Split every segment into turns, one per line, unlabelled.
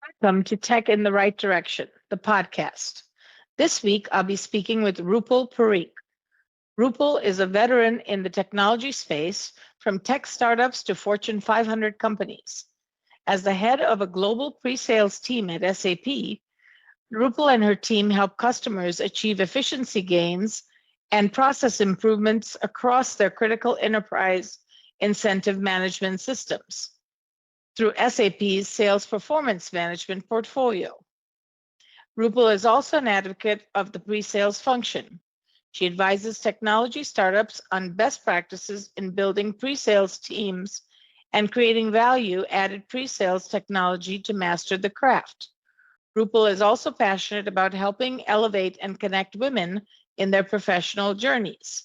Welcome to Tech in the Right Direction, the podcast. This week, I'll be speaking with Rupal Parikh. Rupal is a veteran in the technology space, from tech startups to Fortune 500 companies. As the head of a global pre-sales team at SAP, Rupal and her team help customers achieve efficiency gains and process improvements across their critical enterprise incentive management systems through SAP's Sales Performance Management portfolio. Rupal is also an advocate of the pre-sales function. She advises technology startups on best practices in building pre-sales teams and creating value-added pre-sales technology to master the craft. Rupal is also passionate about helping elevate and connect women in their professional journeys.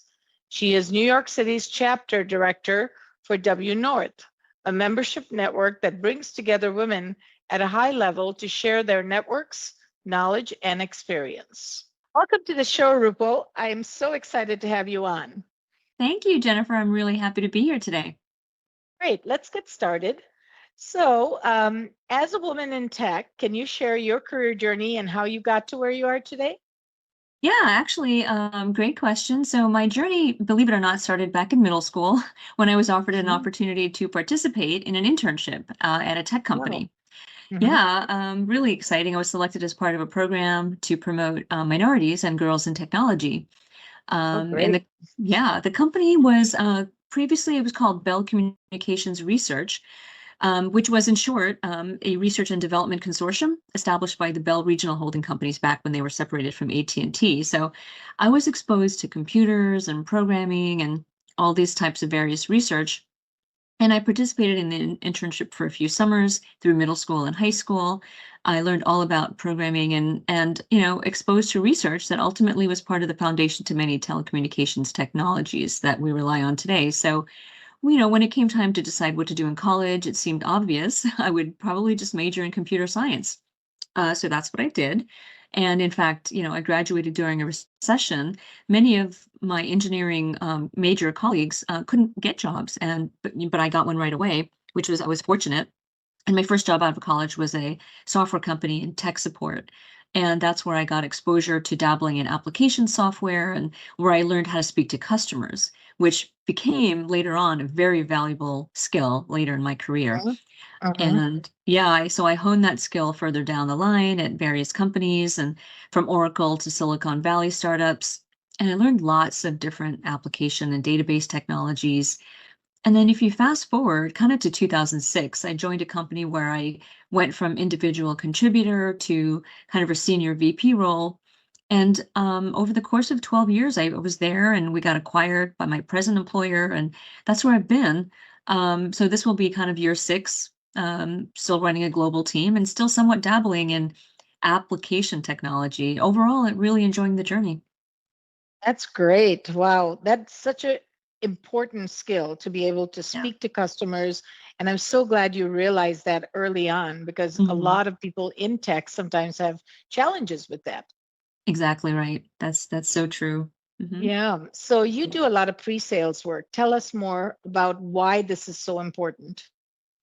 She is New York City's chapter director for W North, a membership network that brings together women at a high level to share their networks, knowledge, and experience. Welcome to the show, Rupal. I am so excited to have you on.
Thank you, Jennifer. I'm really happy to be here today.
Great, let's get started. So, as a woman in tech, can you share your career journey and how you got to where you are today?
Yeah, actually, great question. So my journey, believe it or not, started back in middle school when I was offered an opportunity to participate in an internship at a tech company. Yeah, really exciting. I was selected as part of a program to promote minorities and girls in technology. And the company was previously it was called Bell Communications Research, which was in short a research and development consortium established by the Bell regional holding companies back when they were separated from AT&T. So I was exposed to computers and programming and all these types of various research. And I participated in the internship for a few summers through middle school and high school. I learned all about programming and exposed to research that ultimately was part of the foundation to many telecommunications technologies that we rely on today. So when it came time to decide what to do in college, it seemed obvious I would probably just major in computer science. So that's what I did. And in fact, I graduated during a recession. Many of my engineering major colleagues couldn't get jobs, but I got one right away, I was fortunate. And my first job out of college was a software company in tech support. And that's where I got exposure to dabbling in application software and where I learned how to speak to customers, which became later on a very valuable skill later in my career. And so I honed that skill further down the line at various companies and from Oracle to Silicon Valley startups. And I learned lots of different application and database technologies. And then if you fast forward kind of to 2006, I joined a company where I went from individual contributor to kind of a senior VP role. And over the course of 12 years, I was there and we got acquired by my present employer. And that's where I've been. So this will be kind of year 6, still running a global team and still somewhat dabbling in application technology. Overall, really enjoying the journey.
That's great. Wow, that's such an important skill to be able to speak to customers. And I'm so glad you realized that early on, because a lot of people in tech sometimes have challenges with that.
Exactly right. That's so true.
Yeah. So you do a lot of pre-sales work. Tell us more about why this is so important.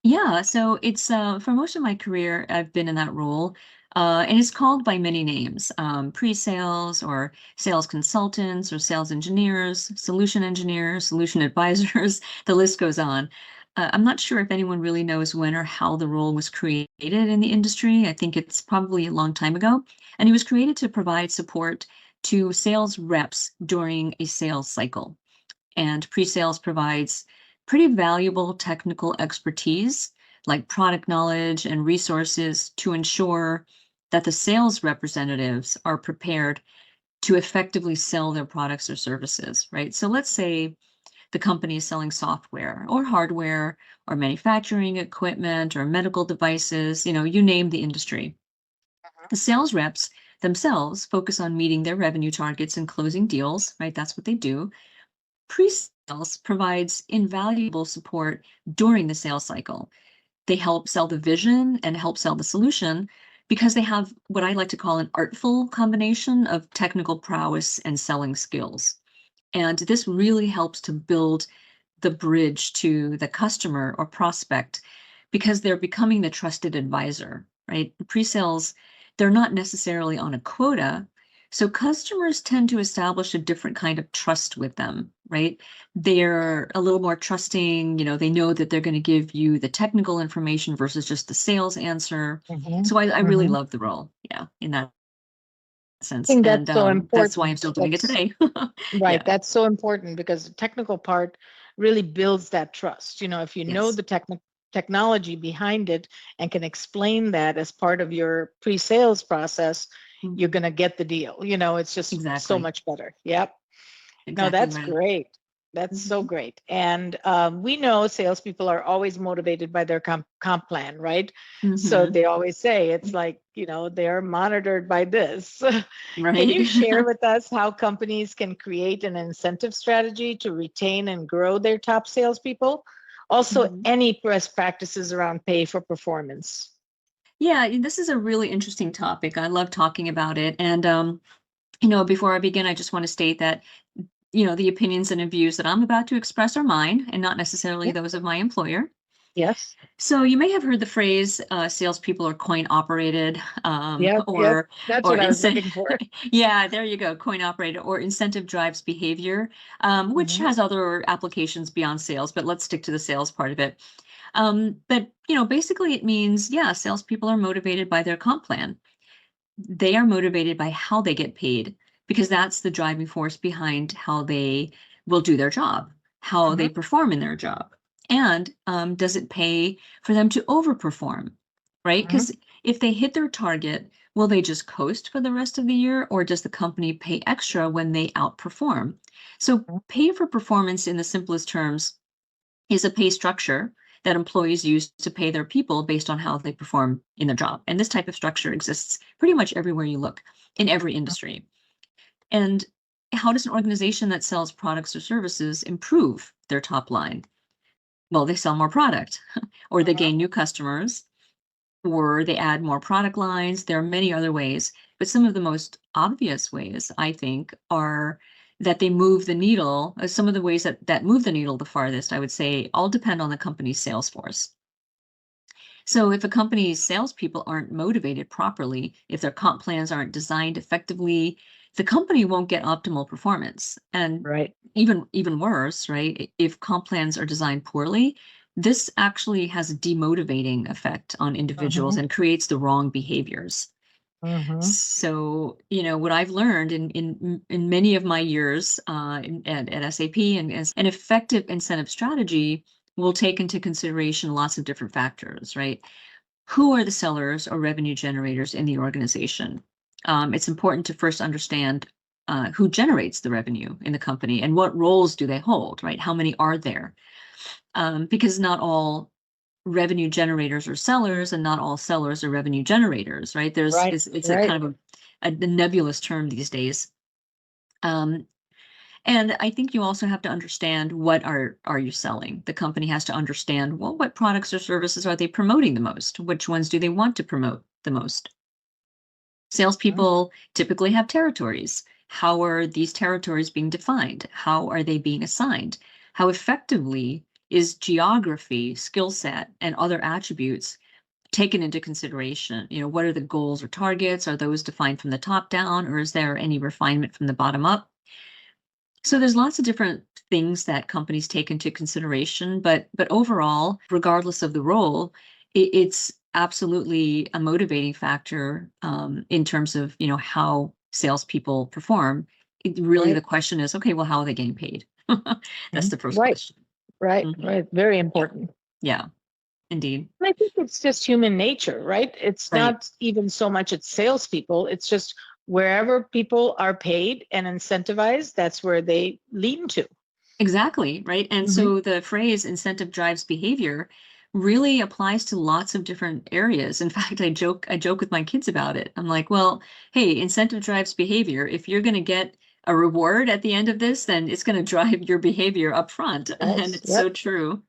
Yeah, so it's for most of my career, I've been in that role, and it's called by many names: pre-sales, or sales consultants, or sales engineers, solution advisors. The list goes on. I'm not sure if anyone really knows when or how the role was created in the industry. I think it's probably a long time ago, and it was created to provide support to sales reps during a sales cycle. And pre-sales provides pretty valuable technical expertise, like product knowledge and resources, to ensure that the sales representatives are prepared to effectively sell their products or services, right? So let's say the company is selling software or hardware or manufacturing equipment or medical devices, you name the industry. The sales reps themselves focus on meeting their revenue targets and closing deals, right? That's what they do. Pre-sales provides invaluable support during the sales cycle. They help sell the vision and help sell the solution because they have what I like to call an artful combination of technical prowess and selling skills. And this really helps to build the bridge to the customer or prospect because they're becoming the trusted advisor, right? Pre-sales, they're not necessarily on a quota. So customers tend to establish a different kind of trust with them, right? They're a little more trusting, they know that they're going to give you the technical information versus just the sales answer. So I really love the role, in that sense.
I think
And
that's so
that's why I'm
important.
still doing it today.
Right.
Yeah,
That's so important because the technical part really builds that trust. If you know
yes.
the technology behind it and can explain that as part of your pre-sales process, you're
Mhm.
going to get the deal. It's just so
Exactly.
much better. Yep. No,
Exactly
that's
right.
great. That's so
Mhm.
great. And we know salespeople are always motivated by their comp plan, right? So
Mhm.
they always say it's like, they're monitored by this. Can
Right.
you share with us how companies can create an incentive strategy to retain and grow their top salespeople? Also,
Mhm.
any best practices around pay for performance?
Yeah, this is a really interesting topic. I love talking about it. And before I begin, I just want to state that the opinions and views that I'm about to express are mine and not necessarily
Yep.
those of my employer.
Yes.
So you may have heard the phrase salespeople are coin operated,
Yep. Yep.
or
That's
or
what I was
incentive.
looking for.
Yeah, there you go, coin operated, or incentive drives behavior, which
Mhm.
has other applications beyond sales. But let's stick to the sales part of it. But basically, it means salespeople are motivated by their comp plan. They are motivated by how they get paid because that's the driving force behind how they will do their job, how they
Mhm.
perform in their job. And does it pay for them to overperform, right?
Mhm.
Because if they hit their target, will they just coast for the rest of the year or does the company pay extra when they outperform? So,
Mhm.
pay for performance in the simplest terms is a pay structure that employees use to pay their people based on how they perform in their job. And this type of structure exists pretty much everywhere you look in every industry. And how does an organization that sells products or services improve their top line? Well, they sell more product, or they
Mhm.
gain new customers, or they add more product lines. There are many other ways, but some of the most obvious ways, I think, are that they move the needle. Some of the ways that move the needle the farthest, I would say, all depend on the company's sales force. So if a company's salespeople aren't motivated properly, if their comp plans aren't designed effectively, the company won't get optimal performance. And
Right.
even worse, right? If comp plans are designed poorly, this actually has a demotivating effect on individuals
Mhm.
and creates the wrong behaviors.
Mhm.
So, what I've learned in many of my years at SAP and as an effective incentive strategy will take into consideration lots of different factors, right? Who are the sellers or revenue generators in the organization? It's important to first understand who generates the revenue in the company and what roles do they hold, right? How many are there? Because not all revenue generators are sellers and not all sellers are revenue generators, right?
Right.
It's a
Right.
kind of a nebulous term these days. Um, and I think you also have to understand what are you selling. The company has to understand, well, what products or services are they promoting the most? Which ones do they want to promote the most?
Mhm.
Salespeople typically have territories. How are these territories being defined? How are they being assigned? How effectively is geography, skill set, and other attributes taken into consideration? What are the goals or targets? Are those defined from the top down, or is there any refinement from the bottom up? So there's lots of different things that companies take into consideration, but overall, regardless of the role, it's absolutely a motivating factor in terms of how salespeople perform. Really, the
Right.
question is, okay, well, how are they getting paid? That's
Mhm.
the first
Right.
question.
Right.
Mhm.
Right. Very
Yeah,
important.
yeah, indeed.
And I think it's just human nature, right? It's
Right.
not even so much it's salespeople. It's just wherever people are paid and incentivized, that's where they lean to.
Exactly, right? And
Hmm.
so the phrase incentive drives behavior really applies to lots of different areas. In fact, I joke with my kids about it. I'm like, well, hey, incentive drives behavior. If you're going to get a reward at the end of this, then it's going to drive your behavior up front. And
Yes.
it's so
Yep.
true.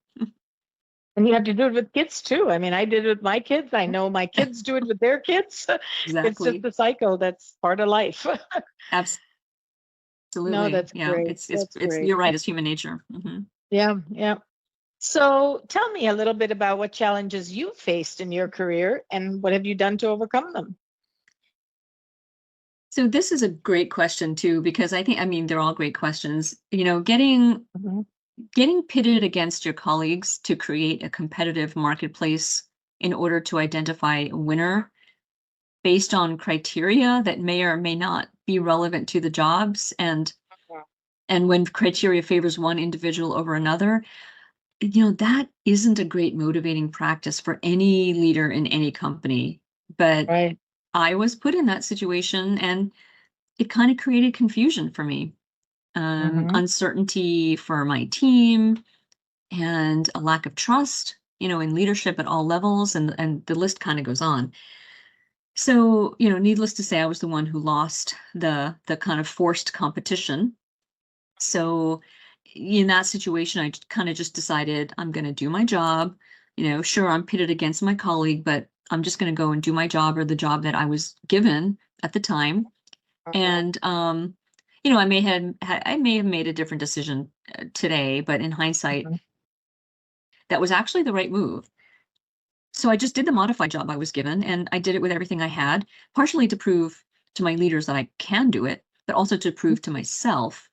And you have to do it with kids too. I mean, I did it with my kids. I know my kids do it with their kids. It's just
Exactly.
a cycle that's part of life. No,
Absolutely.
that's
Yeah,
great.
it's
That's
it's
great.
you're right, it's human nature.
Yeah. Yeah. So tell me a little bit about what challenges you faced in your career and what have you done to overcome them?
So this is a great question too, because I mean, they're all great questions. Getting pitted against your colleagues to create a competitive marketplace in order to identify a winner based on criteria that may or may not be relevant to the jobs, and when criteria favors one individual over another, that isn't a great motivating practice for any leader in any company. But
Right.
I was put in that situation, and it kind of created confusion for me,
Mm-hmm.
uncertainty for my team, and a lack of trust, in leadership at all levels, and the list kind of goes on. So, needless to say, I was the one who lost the kind of forced competition. So in that situation, I kind of just decided I'm going to do my job. Sure, I'm pitted against my colleague, but I'm just going to go and do my job, or the job that I was given at the time. And I may have made a different decision today, but in hindsight,
Mm-hmm.
that was actually the right move. So I just did the modified job I was given, and I did it with everything I had, partially to prove to my leaders that I can do it, but also to prove to myself.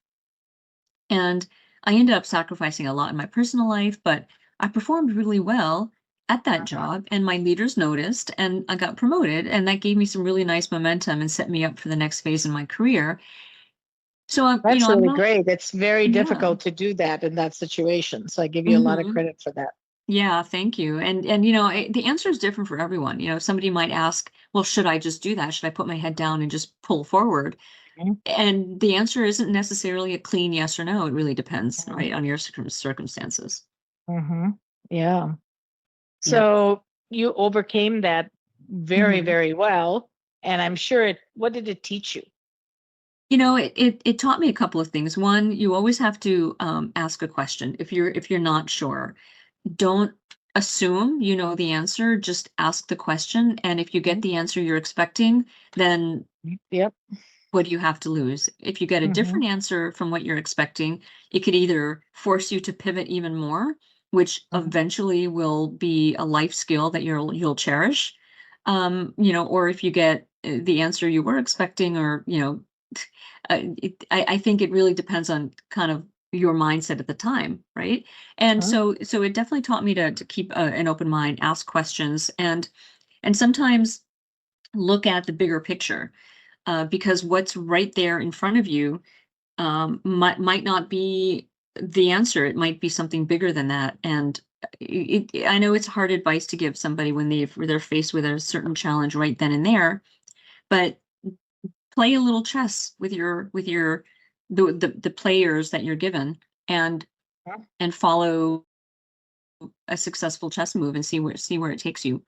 And I ended up sacrificing a lot in my personal life, but I performed really well at that job, and my leaders noticed, and I got promoted, and that gave me some really nice momentum and set me up for the next phase in my career. So
That's
I'm
really
not.
great. It's very
Yeah.
difficult to do that in that situation. So I give you a lot of
hmm
credit for that.
Yeah, thank you. And the answer is different for everyone. Somebody might ask, well, should I just do that? Should I put my head down and just pull forward?
Mhm.
And the answer isn't necessarily a clean yes or no. It really depends, right, on your circumstances.
Mm-hmm. Yeah.
Yep.
So you overcame that very,
hmm
very well. And I'm sure what did it teach you?
It taught me a couple of things. One, you always have to ask a question if you're not sure. Don't assume you know the answer. Just ask the question, and if you get the answer you're expecting, then
Yep.
what do you have to lose? If you get a
Mm-hmm.
different answer from what you're expecting, it could either force you to pivot even more, which
Mm-hmm.
eventually will be a life skill that you'll cherish. Or if you get the answer you were expecting, or I think it really depends on kind of your mindset at the time, right? And so it definitely taught me to keep an open mind, ask questions, and sometimes look at the bigger picture, because what's right there in front of you might not be the answer. It might be something bigger than that. And I know it's hard advice to give somebody when they're faced with a certain challenge right then and there, but play a little chess with the players that you're given, and and follow a successful chess move and see where it takes you.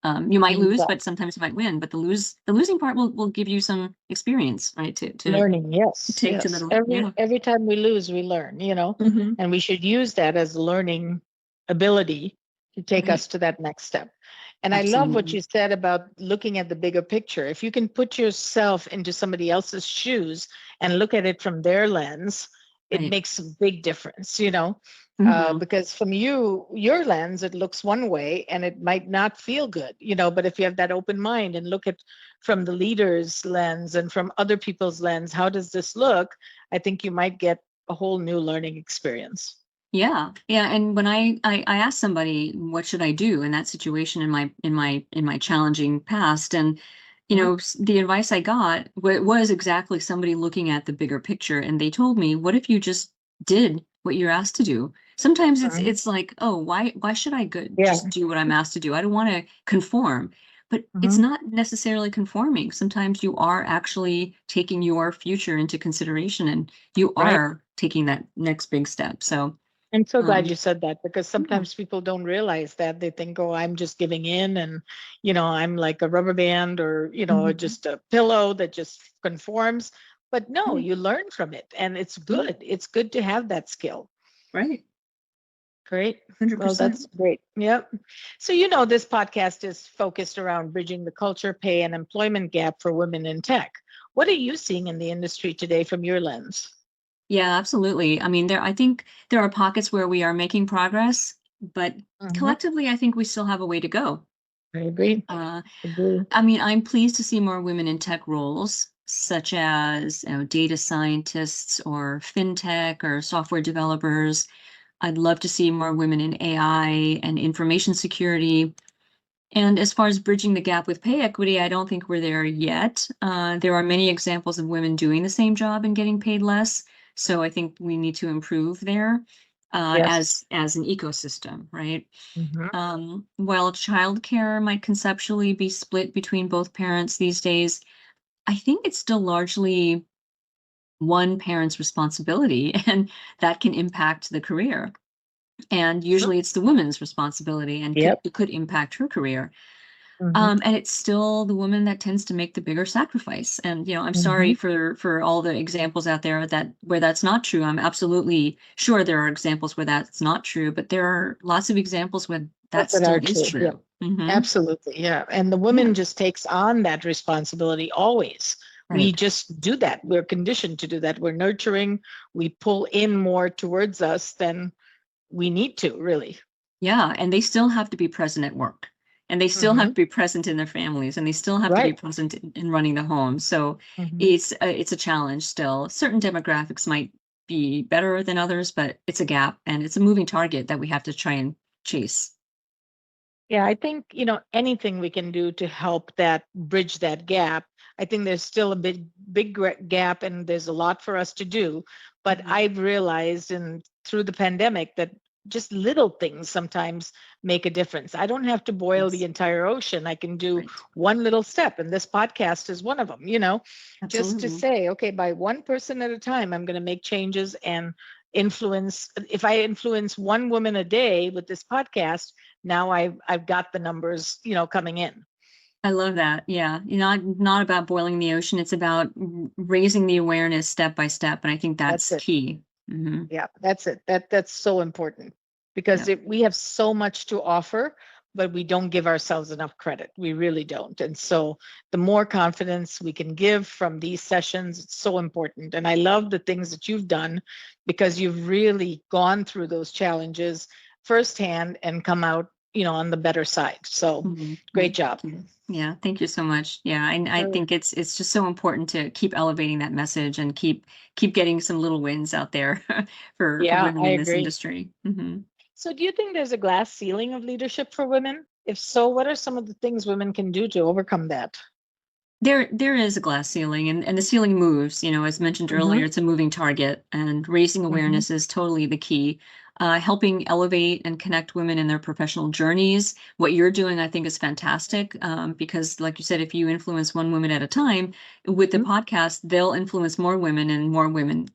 You might lose,
Exactly.
but sometimes you might win. But the losing part will give you some experience, right? To
Learning, yes,
take to
yes.
the
Every
yeah.
every time we lose, we learn,
hmm
and we should use that as learning ability to take
Right.
us to that next step. And I love what
Absolutely.
you said about looking at the bigger picture. If you can put yourself into somebody else's shoes and look at it from their lens, it
Right.
makes a big difference,
hmm
because from your lens, it looks one way and it might not feel good, but if you have that open mind and look at from the leader's lens and from other people's lens, how does this look? I think you might get a whole new learning experience.
Yeah. Yeah. And when I asked somebody what should I do in that situation, in my challenging past, and
Mhm.
the advice I got was exactly somebody looking at the bigger picture, and they told me, what if you just did what you're asked to do? Sometimes
Mhm.
it's like, oh, why should I
Yeah.
just do what I'm asked to do? I don't want to conform. But it's
Mhm.
not necessarily conforming. Sometimes you are actually taking your future into consideration, and you
Right.
are taking that next big step. So
I'm so glad
um,
you said that because
yeah.
sometimes people don't realize that. They think, oh, I'm just giving in and I'm like a rubber band or
Mhm.
just a pillow that just conforms. But no,
Right.
you learn from it and it's
Yeah.
good. It's good to have that skill.
Right.
Great. Well,
100%.
that's great. Yep. So, this podcast is focused around bridging the culture, pay, and employment gap for women in tech. What are you seeing in the industry today from your lens?
Yeah, absolutely. I mean, I think there are pockets where we are making progress, but
Mhm.
collectively, I think we still have a way to go.
I agree. Agree.
I mean, I'm pleased to see more women in tech roles, such as data scientists or fintech or software developers. I'd love to see more women in AI and information security. And as far as bridging the gap with pay equity, I don't think we're there yet. There are many examples of women doing the same job and getting paid less. So I think we need to improve there
Yes.
as an ecosystem, right?
Mhm.
While childcare might conceptually be split between both parents these days, I think it's still largely one parent's responsibility, and that can impact the career. And
Mhm.
usually it's the woman's responsibility and
Yep.
it could impact her career.
Mhm.
And it's still the woman that tends to make the bigger sacrifice. And I'm sorry
Mhm.
for all the examples out there that where that's not true. I'm absolutely sure there are examples where that's not true, but there are lots of examples where that
That are
still is
true. Yeah.
true. Hmm.
Absolutely. Yeah. And the
Yeah,
woman just takes on that responsibility always. We
right.
just do that. We're conditioned to do that. We're nurturing. We pull in more towards us than we need to, really.
Yeah, and they still have to be present at work, and they still have
Hmm.
to be present in their families, and they still have to be
Right.
present in running the home. So
Hmm.
it's a challenge still. Certain demographics might be better than others, but it's a gap and it's a moving target that we have to try and chase.
Yeah, I think, anything we can do to help that bridge that gap. I think there's still a gap and there's a lot for us to do. But
Mhm.
I've realized through the pandemic that just little things sometimes make a difference. I don't have to boil the
Yes,
entire ocean. I can do
right.
one little step, and this podcast is one of them, just to
Absolutely.
say, okay, by one person at a time, I'm going to make changes and influence. If I influence one woman a day with this podcast, now I've got the numbers, coming in.
I love that. Yeah, not about boiling the ocean. It's about raising the awareness step by step, and I think
That's
that's
it.
key. Hmm.
Yeah, that's it. That's so important because
Yeah.
we have so much to offer, but we don't give ourselves enough credit. We really don't. And so the more confidence we can give from these sessions, it's so important. And I love the things that you've done because you've really gone through those challenges firsthand and come out, on the better side. So
Well,
great job.
thank you. Yeah, thank you so much. Yeah, I think it's just so important to keep elevating that message and keep getting some little wins out there for
Yeah,
women
I
in this
agree.
industry.
So, do you think there's a glass ceiling of leadership for women? If so, what are some of the things women can do to overcome that?
There is a glass ceiling, and the ceiling moves. As mentioned
Hmm.
earlier, it's a moving target, and raising
Hmm.
awareness is totally the key. Helping elevate and connect women in their professional journeys. What you're doing, I think, is fantastic because, like you said, if you influence one woman at a time with the podcast, they'll influence more women,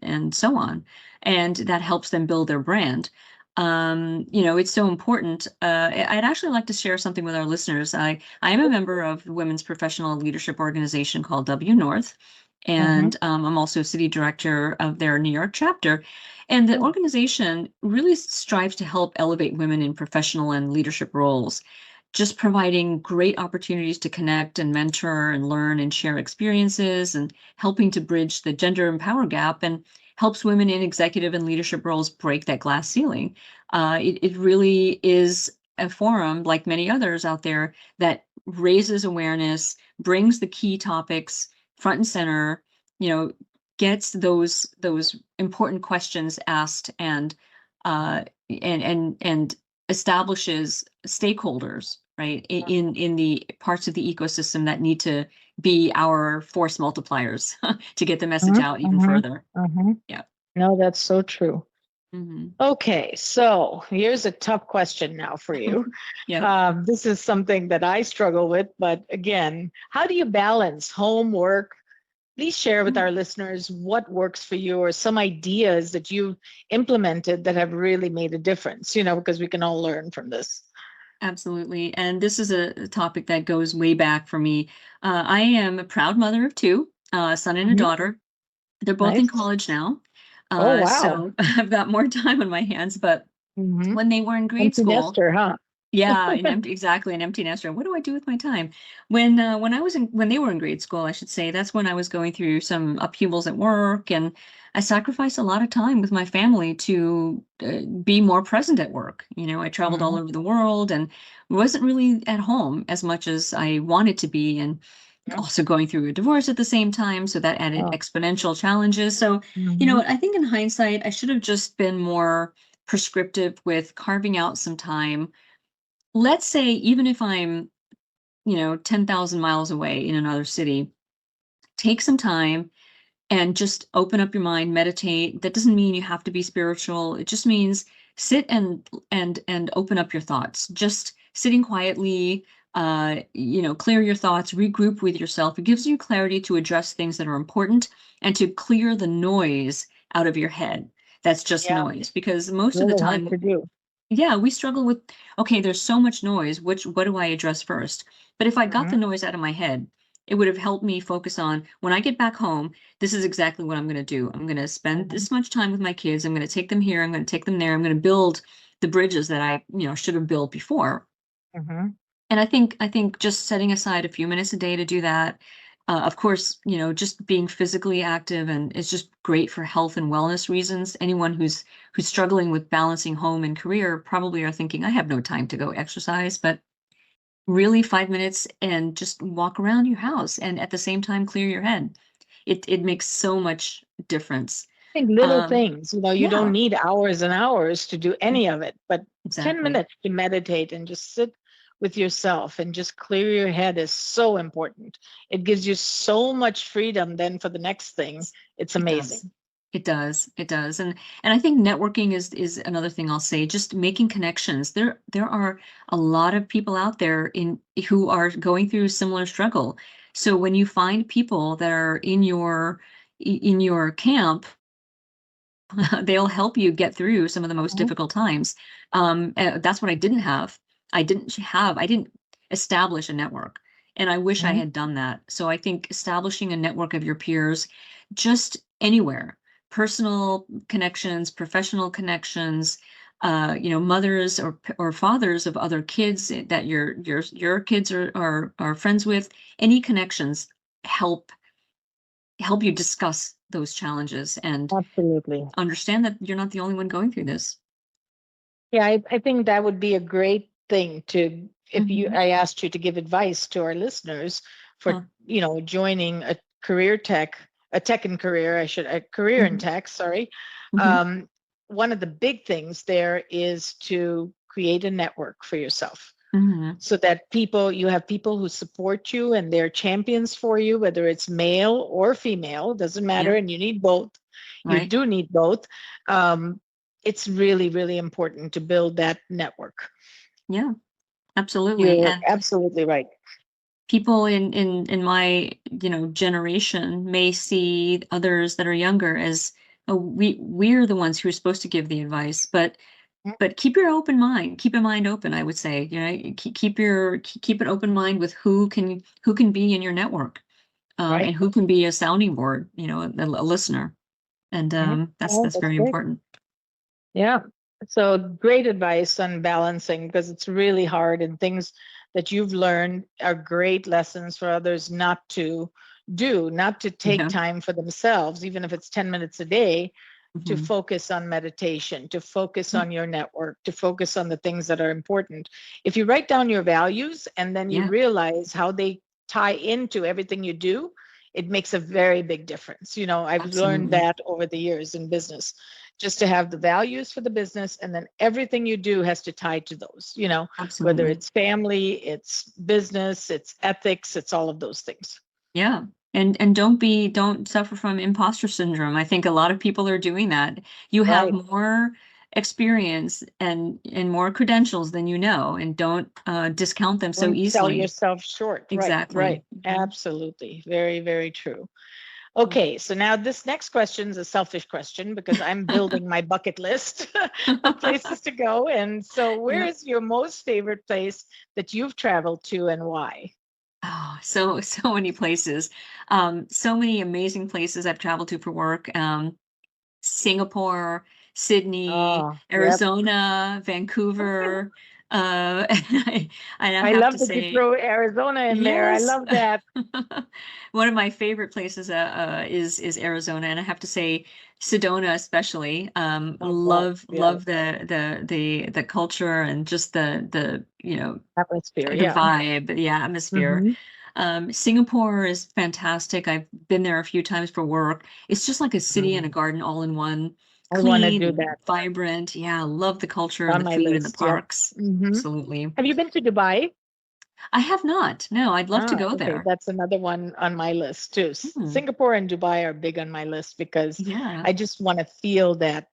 and so on, and that helps them build their brand. It's so important. I'd actually like to share something with our listeners. I am a member of the women's professional leadership organization called W North,
Hmm.
and I'm also city director of their New York chapter. And the organization really strives to help elevate women in professional and leadership roles, just providing great opportunities to connect and mentor and learn and share experiences and helping to bridge the gender and power gap and helps women in executive and leadership roles break that glass ceiling. It really is a forum, like many others out there, that raises awareness, brings the key topics front and center, you know, gets those important questions asked and establishes stakeholders, right, in the parts of the ecosystem that need to be our force multipliers to get the message
Hmm.
out even
Hmm.
further.
Hmm.
Yeah.
No, that's so true.
Hmm.
Okay, so here's a tough question now for you.
Yeah.
This is something that I struggle with, but again, how do you balance homework? Please share with our listeners what works for you or some ideas that you've implemented that have really made a difference, because we can all learn from this.
Absolutely. And this is a topic that goes way back for me. I am a proud mother of two, a son and a
Mhm.
daughter. They're both in
Nice.
college now.
Oh, wow.
So I've got more time on my hands. But
Hmm.
when they were in grade
Empty
school,
nester, huh?
yeah, exactly, an empty nester. What do I do with my time? When they were in grade school, I should say, that's when I was going through some upheavals at work, and I sacrificed a lot of time with my family to be more present at work. I traveled all over the world and wasn't really at home as much as I wanted to be, and also going through a divorce at the same time. So that added exponential challenges. So, I think in hindsight, I should have just been more prescriptive with carving out some time. Let's say, even if I'm, 10,000 miles away in another city, take some time and just open up your mind, meditate. That doesn't mean you have to be spiritual. It just means sit and open up your thoughts. Just sitting quietly, clear your thoughts, regroup with yourself. It gives you clarity to address things that are important and to clear the noise out of your head. That's just noise, because most of the time, we struggle with, okay, there's so much noise. What do I address first? But if I got the noise out of my head, it would have helped me focus on, when I get back home, this is exactly what I'm going to do. I'm going to spend this much time with my kids. I'm going to take them here. I'm going to take them there. I'm going to build the bridges that I, should have built before. And I think just setting aside a few minutes a day to do that, of course, just being physically active, and it's just great for health and wellness reasons. Anyone who's struggling with balancing home and career probably are thinking, I have no time to go exercise, but really 5 minutes and just walk around your house and at the same time clear your head. It makes so much difference.
I think little things, you don't need hours and hours to do any of it, but 10 minutes to meditate and just sit with yourself and just clear your head is so important. It gives you so much freedom then for the next thing. It's amazing.
It does. And I think networking is another thing I'll say, just making connections. There are a lot of people out there who are going through similar struggle. So when you find people that are in your camp, they'll help you get through some of the most difficult times. That's what I didn't have. I didn't establish a network, and I wish I had done that. So I think establishing a network of your peers, just anywhere, personal connections, professional connections, mothers or fathers of other kids that your kids are friends with, any connections help you discuss those challenges and
absolutely
understand that you're not the only one going through this.
Yeah, I think that would be a great thing to, if I asked you to give advice to our listeners for, joining a tech and career, a career in tech, sorry. One of the big things there is to create a network for yourself. So that you have people who support you and they're champions for you, whether it's male or female, doesn't matter. And you need both. Right. You do need both. It's really, really important to build that network.
Yeah, absolutely.
You're absolutely right.
People in my, generation may see others that are younger as, we're the ones who are supposed to give the advice, but keep your open mind. Keep a mind open, I would say. Keep an open mind with who can be in your network, and who can be a sounding board. A listener, and that's very important.
Yeah. So great advice on balancing, because it's really hard, and things that you've learned are great lessons for others not to do, not to take time for themselves, even if it's 10 minutes a day, to focus on meditation, to focus on your network, to focus on the things that are important. If you write down your values and then you realize how they tie into everything you do, it makes a very big difference. I've learned that over the years in business, just to have the values for the business, and then everything you do has to tie to those, whether it's family, it's business, it's ethics, it's all of those things.
Yeah. And don't suffer from imposter syndrome. I think a lot of people are doing that. You have more experience and more credentials than and don't discount them so easily.
Sell yourself short.
Exactly.
Right. Absolutely. Very, very true. Okay, so now this next question is a selfish question, because I'm building my bucket list of places to go. And so where is your most favorite place that you've traveled to, and why?
Oh, so many places. So many amazing places I've traveled to for work. Singapore, Sydney, Arizona, Vancouver, I
I
have
love
to
that you
say,
throw Arizona in there. I
yes.
love that.
One of my favorite places is Arizona, and I have to say Sedona especially.
Oh, yeah,
Love the culture and just the
atmosphere.
the
Yeah.
vibe, the atmosphere.
Hmm.
Singapore is fantastic. I've been there a few times for work. It's just like a city and a garden all in one,
I want to
clean
do
and
that.
vibrant. Yeah, love the culture and
On
the
my
food and the
list. Yep.
parks.
Hmm.
Absolutely.
Have you been to Dubai?
I have not. No, I'd love to
Ah,
go
okay.
there.
That's another one on my list too.
Hmm.
Singapore and Dubai are big on my list because
Yeah.
I just want to feel that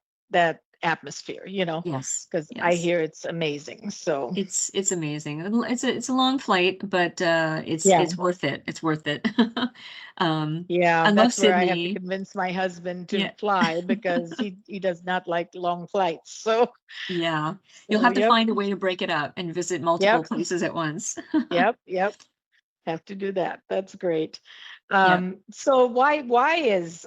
atmosphere,
Yes.
because I
Yes.
hear it's amazing. So
It's amazing. It's a long flight, but
yeah,
it's worth it. It's worth it.
yeah,
I love
that's where I have to
Sydney.
convince my husband to
Yeah.
fly because he does not like long flights. So
Yeah. You'll
so
have to
yep,
find a way to break it up and visit multiple
yep,
places at once.
yep. Have to do that. That's great.
Yeah.
So why is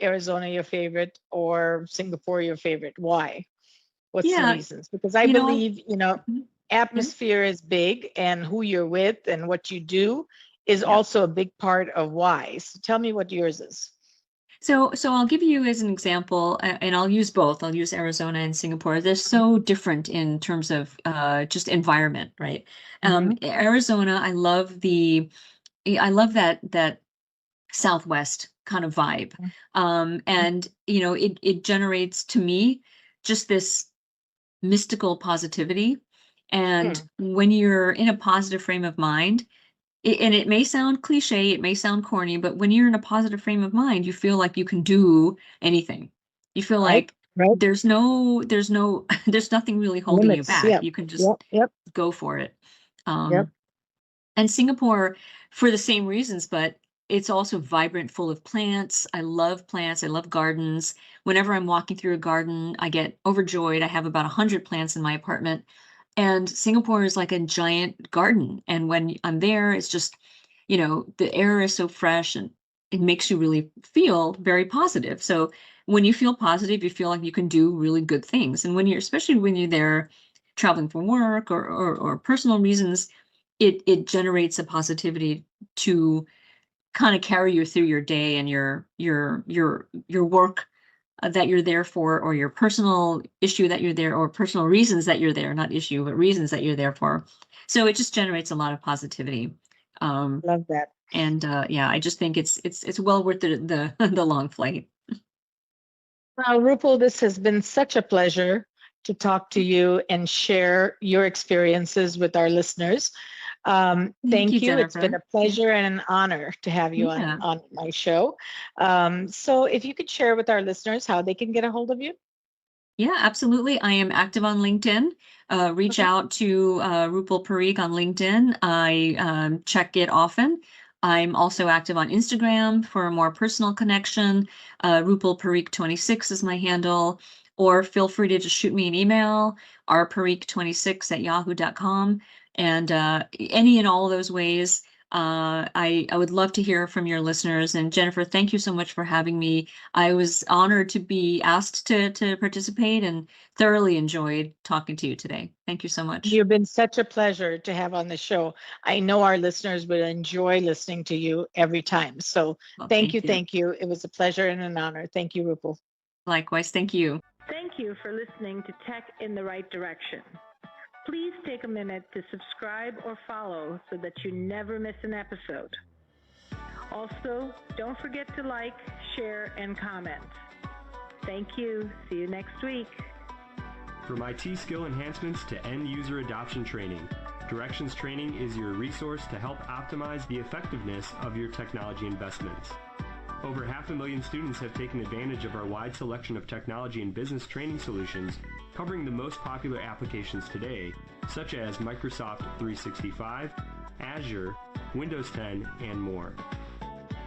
Arizona your favorite or Singapore your favorite? Why? What's the
Yeah.
reasons? Because I
You know,
believe,
mhm, yeah.
atmosphere is big and who you're with and what you do is
Yeah.
also a big part of why. So tell me what yours is.
So I'll give you as an example, and I'll use both. I'll use Arizona and Singapore. They're so different in terms of just environment, right?
Mm-hmm.
Arizona, I love that Southwest kind of vibe. And it generates to me just this mystical positivity. And
Mm-hmm.
when you're in a positive frame of mind, and it may sound cliche, it may sound corny, but when you're in a positive frame of mind, you feel like you can do anything. You feel
Right?
like
Right?
there's nothing really holding you
Limits.
back.
Yep.
You can just
Yep. Yep.
go for it.
Yep.
Um, and Singapore, for the same reasons, but it's also vibrant, full of plants. I love plants. I love gardens. Whenever I'm walking through a garden, I get overjoyed. I have about 100 plants in my apartment. And Singapore is like a giant garden. And when I'm there, it's just, the air is so fresh and it makes you really feel very positive. So when you feel positive, you feel like you can do really good things. And especially when you're there traveling for work or personal reasons, it generates a positivity to kind of carry you through your day and your work that you're there for, or your personal issue that you're there, or personal reasons that you're there, not issue, but reasons that you're there for. So it just generates a lot of positivity. Um,
Love that.
and yeah, I just think it's well worth the long flight.
Well, Rupal, this has been such a pleasure to talk to you and share your experiences with our listeners.
Thank you,
Thank you. It's been
Jennifer.
a pleasure and an honor to have you
Yeah.
on my show. So if you could share with our listeners how they can get a hold of you.
Yeah, absolutely. I am active on LinkedIn. Reach
Okay.
out to Rupal Parikh on LinkedIn. I check it often. I'm also active on Instagram for a more personal connection. Rupal Parikh 26 is my handle. Or feel free to just shoot me an email, rparikh26@yahoo.com. And any and all of those ways, I would love to hear from your listeners. And Jennifer, thank you so much for having me. I was honored to be asked to participate and thoroughly enjoyed talking to you today. Thank you so much.
You've been such a pleasure to have on the show. I know our listeners will enjoy listening to you every time. So
Well,
thank you.
thank you.
Thank you. It was a pleasure and an honor. Thank you, Rupal.
Likewise, thank you.
Thank you for listening to Tech in the Right Direction. Please take a minute to subscribe or follow so that you never miss an episode. Also, don't forget to like, share, and comment. Thank you. See you next week.
From IT skill enhancements to end user adoption training, Directions Training is your resource to help optimize the effectiveness of your technology investments. Over 500,000 students have taken advantage of our wide selection of technology and business training solutions covering the most popular applications today, such as Microsoft 365, Azure, Windows 10, and more.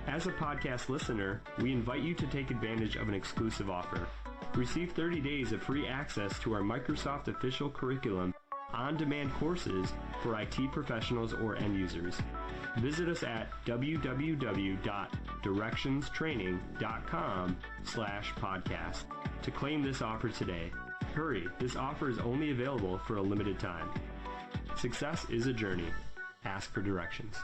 As a podcast listener, we invite you to take advantage of an exclusive offer. Receive 30 days of free access to our Microsoft official curriculum on-demand courses for IT professionals or end users. Visit us at www.directionstraining.com/podcast to claim this offer today. Hurry, this offer is only available for a limited time. Success is a journey. Ask for directions.